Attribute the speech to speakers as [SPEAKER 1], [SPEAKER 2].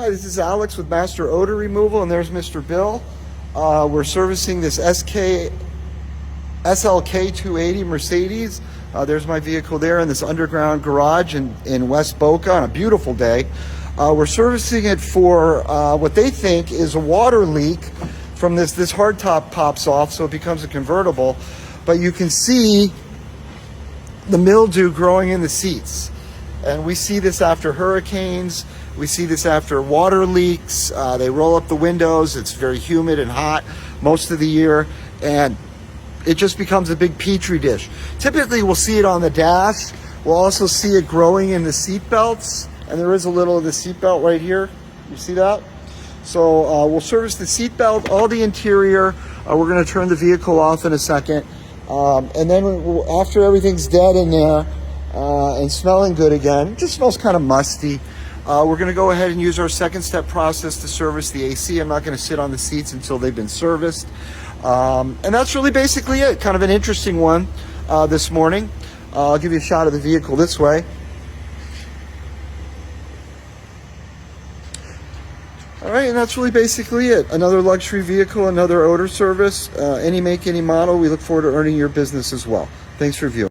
[SPEAKER 1] Hi, this is Alex with Master Odor Removal, and there's Mr. Bill. We're servicing this SLK280 Mercedes. There's my vehicle there in this underground garage in West Boca on a beautiful day. We're servicing it for what they think is a water leak from this hardtop pops off, so it becomes a convertible. But you can see the mildew growing in the seats. And we see this after hurricanes. We see this after water leaks. They roll up the windows. It's very humid and hot most of the year. And it just becomes a big petri dish. Typically, we'll see it on the dash. We'll also see it growing in the seat belts. And there is a little of the seat belt right here. You see that? So we'll service the seat belt, all the interior. We're going to turn the vehicle off in a second. And then after everything's dead in there and smelling good again, it just smells kind of musty. We're going to go ahead and use our second step process to service the AC. I'm not going to sit on the seats until they've been serviced. And that's really basically it. Kind of an interesting one this morning. I'll give you a shot of the vehicle this way. All right, and that's really basically it. Another luxury vehicle, another odor service, any make, any model. We look forward to earning your business as well. Thanks for viewing.